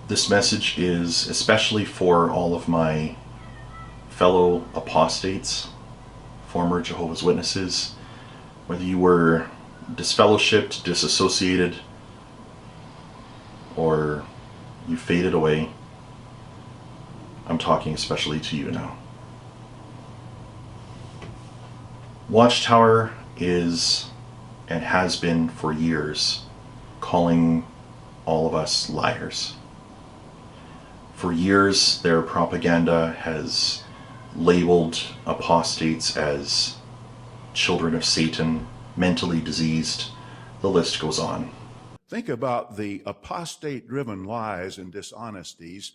This message is especially for all of my fellow apostates, former Jehovah's Witnesses, whether you were disfellowshipped, disassociated, or you faded away. I'm talking especially to you now. Watchtower is, and has been for years, calling all of us liars. For years, their propaganda has labeled apostates as children of Satan, mentally diseased. The list goes on. Think about the apostate-driven lies and dishonesties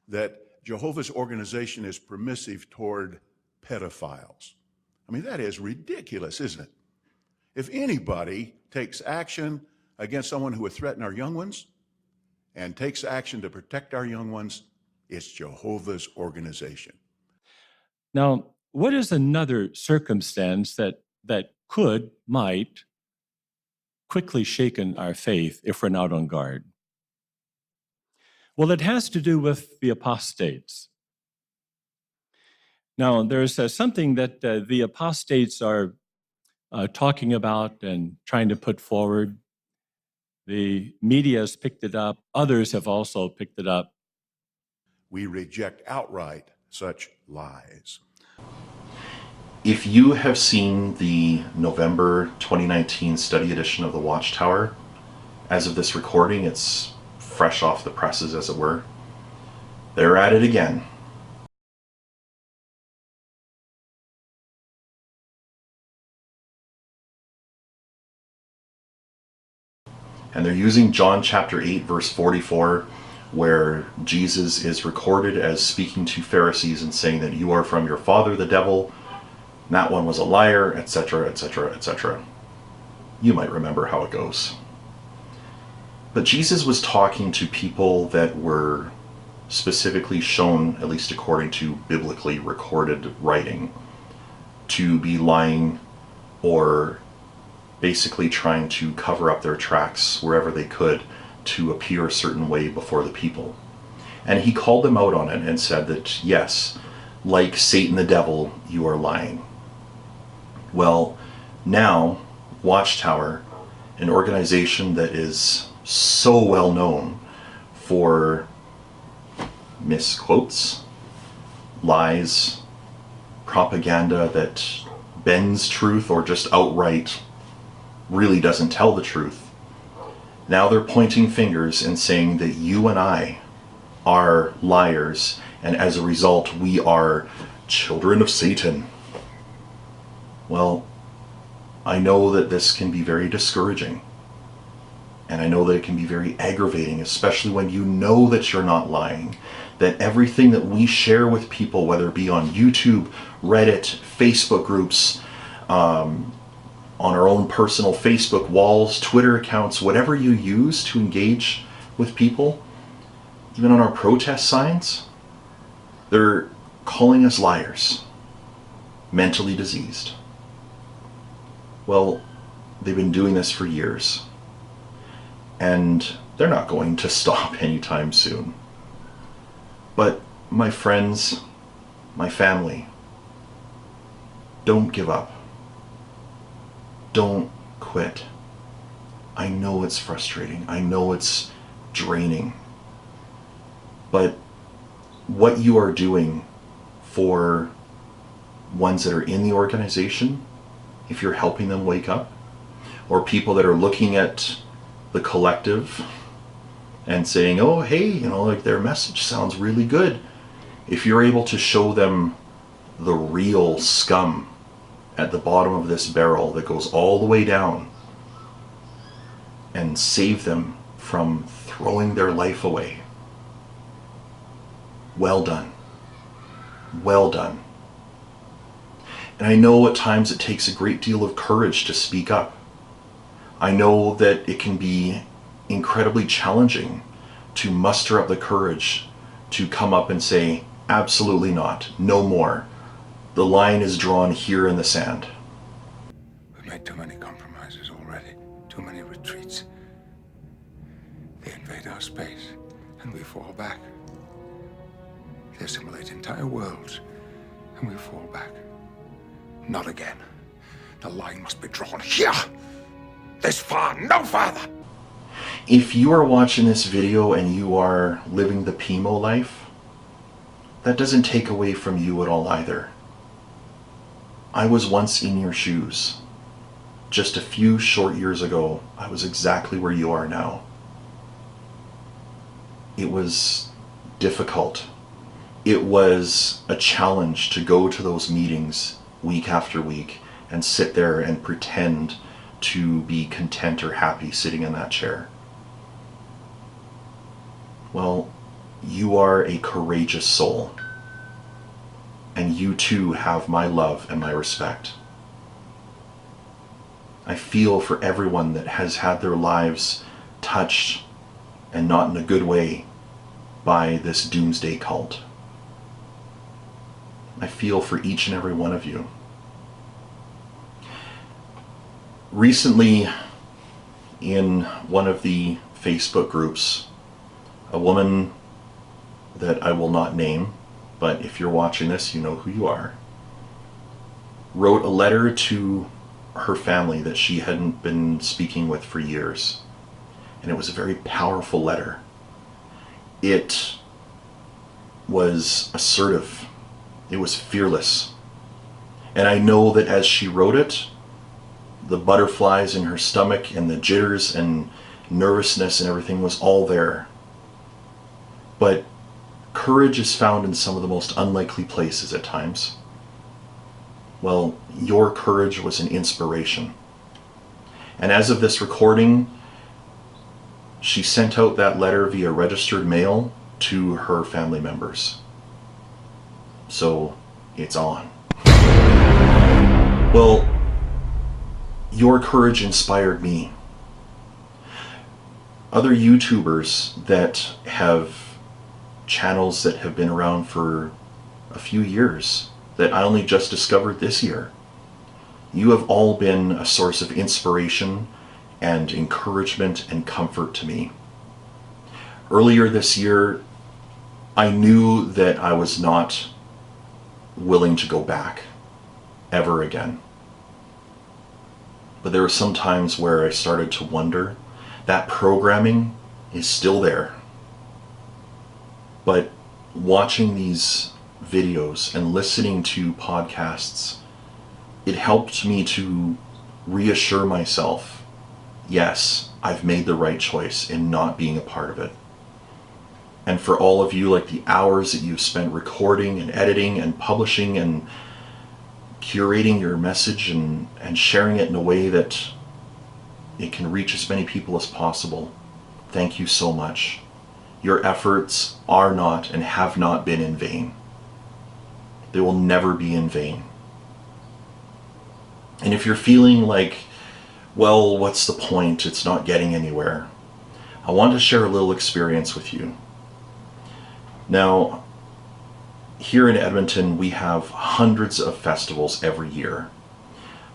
that Jehovah's organization is permissive toward pedophiles. I mean, that is ridiculous, isn't it? If anybody takes action against someone who would threaten our young ones and takes action to protect our young ones, it's Jehovah's organization. Now, what is another circumstance that might quickly shaken our faith if we're not on guard? Well, it has to do with the apostates. Now, there's something that the apostates are talking about and trying to put forward. The media has picked it up. Others have also picked it up. We reject outright such lies. If you have seen the November 2019 study edition of the Watchtower, as of this recording, it's fresh off the presses, as it were. They're at it again. And they're using John chapter 8, verse 44, where Jesus is recorded as speaking to Pharisees and saying that you are from your father, the devil, and that one was a liar, etc., etc., etc. You might remember how it goes. But Jesus was talking to people that were specifically shown, at least according to biblically recorded writing, to be lying or basically trying to cover up their tracks wherever they could to appear a certain way before the people. And he called them out on it and said that, yes, like Satan the devil, you are lying. Well, now, Watchtower, an organization that is so well known for misquotes, lies, propaganda that bends truth or just outright really doesn't tell the truth. Now they're pointing fingers and saying that you and I are liars, and as a result we are children of Satan. Well, I know that this can be very discouraging, and I know that it can be very aggravating, especially when you know that you're not lying, that everything that we share with people, whether it be on YouTube, Reddit, Facebook groups, on our own personal Facebook walls, Twitter accounts, whatever you use to engage with people, even on our protest signs, they're calling us liars, mentally diseased. Well, they've been doing this for years, and they're not going to stop anytime soon. But my friends, my family, don't give up. Don't quit. I know it's frustrating. I know it's draining. But what you are doing for ones that are in the organization, if you're helping them wake up, or people that are looking at the collective and saying, oh, hey, like their message sounds really good. If you're able to show them the real scum at the bottom of this barrel that goes all the way down and save them from throwing their life away, well done. Well done. And I know at times it takes a great deal of courage to speak up. I know that it can be incredibly challenging to muster up the courage to come up and say, absolutely not, no more. The line is drawn here in the sand. We've made too many compromises already, too many retreats. They invade our space. and we fall back. They assimilate entire worlds, and we fall back. Not again. The line must be drawn here. This far, no farther. If you are watching this video and you are living the Pimo life, that doesn't take away from you at all either. I was once in your shoes. Just a few short years ago, I was exactly where you are now. It was difficult. It was a challenge to go to those meetings week after week and sit there and pretend to be content or happy sitting in that chair. Well, you are a courageous soul, and you too have my love and my respect. I feel for everyone that has had their lives touched, and not in a good way, by this doomsday cult. I feel for each and every one of you. Recently, in one of the Facebook groups, a woman that I will not name, but if you're watching this, you know who you are, wrote a letter to her family that she hadn't been speaking with for years. And it was a very powerful letter. It was assertive. It was fearless. And I know that as she wrote it, the butterflies in her stomach and the jitters and nervousness and everything was all there. But courage is found in some of the most unlikely places at times. Well, your courage was an inspiration. And as of this recording, she sent out that letter via registered mail to her family members. So it's on. Well, your courage inspired me. Other YouTubers that have channels that have been around for a few years, that I only just discovered this year, you have all been a source of inspiration and encouragement and comfort to me. Earlier this year, I knew that I was not willing to go back ever again. But there were some times where I started to wonder, that programming is still there. But watching these videos and listening to podcasts, it helped me to reassure myself, yes, I've made the right choice in not being a part of it. And for all of you, like the hours that you've spent recording and editing and publishing and curating your message and sharing it in a way that it can reach as many people as possible, thank you so much. Your efforts are not and have not been in vain. They will never be in vain. And if you're feeling like, well, what's the point? It's not getting anywhere. I want to share a little experience with you. Now, here in Edmonton, we have hundreds of festivals every year.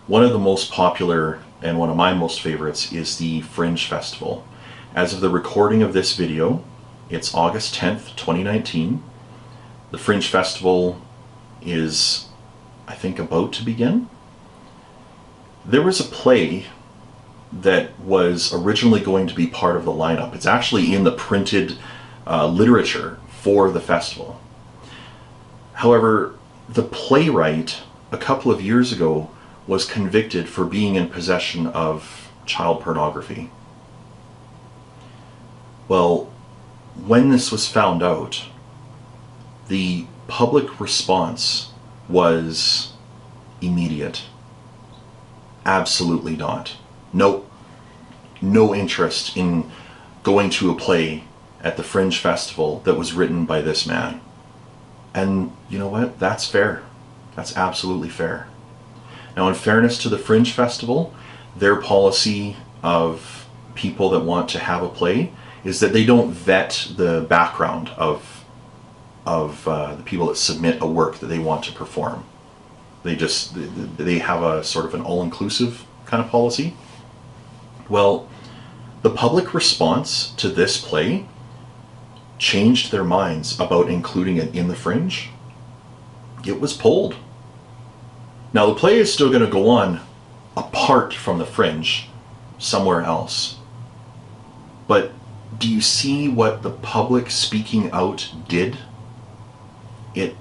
One of the most popular and one of my most favorites is the Fringe Festival. As of the recording of this video, it's August 10th, 2019. The Fringe Festival is, I think, about to begin. There was a play that was originally going to be part of the lineup. It's actually in the printed literature for the festival. However, the playwright a couple of years ago was convicted for being in possession of child pornography. Well, when this was found out, the public response was immediate. Absolutely not. Nope. No interest in going to a play at the Fringe Festival that was written by this man. And you know what? That's fair. That's absolutely fair. Now, in fairness to the Fringe Festival, their policy of people that want to have a play is that they don't vet the background of the people that submit a work that they want to perform. They have a sort of an all-inclusive kind of policy. Well, the public response to this play changed their minds about including it in the Fringe, it was pulled. Now the play is still going to go on apart from the Fringe, somewhere else. But do you see what the public speaking out did? It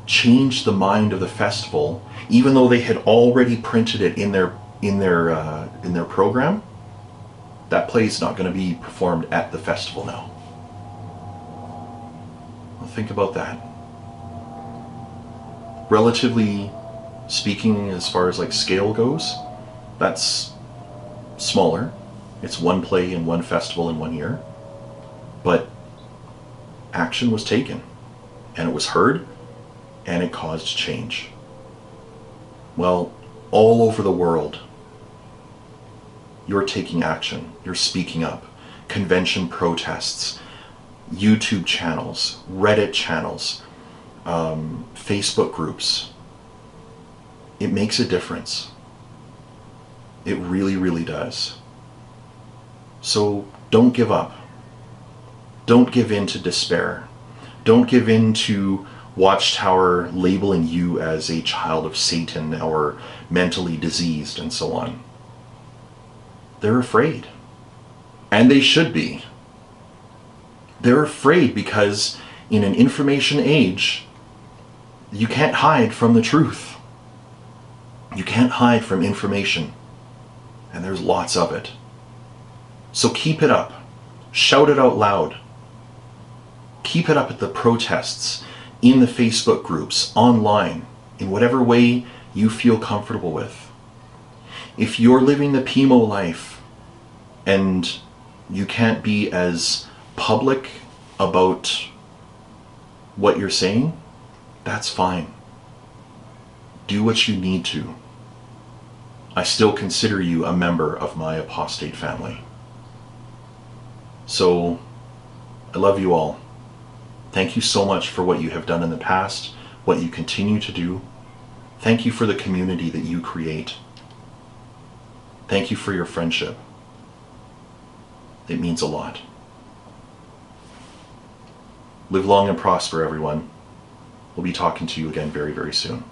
changed the mind of the festival, even though they had already printed it in their program. That play is not going to be performed at the festival now. Well, think about that. Relatively speaking, as far as like scale goes, that's smaller. It's one play in one festival in 1 year. But action was taken, and it was heard, and it caused change. Well, all over the world, you're taking action. You're speaking up. Convention protests, YouTube channels, Reddit channels, Facebook groups. It makes a difference. It really, really does. So don't give up. Don't give in to despair. Don't give in to Watchtower labeling you as a child of Satan or mentally diseased and so on. They're afraid. And they should be. They're afraid because in an information age, you can't hide from the truth. You can't hide from information. And there's lots of it. So keep it up. Shout it out loud. Keep it up at the protests, in the Facebook groups, online, in whatever way you feel comfortable with. If you're living the Pimo life and you can't be as public about what you're saying, that's fine. Do what you need to. I still consider you a member of my apostate family. So, I love you all. Thank you so much for what you have done in the past, what you continue to do. Thank you for the community that you create. Thank you for your friendship. It means a lot. Live long and prosper, everyone. We'll be talking to you again very, very soon.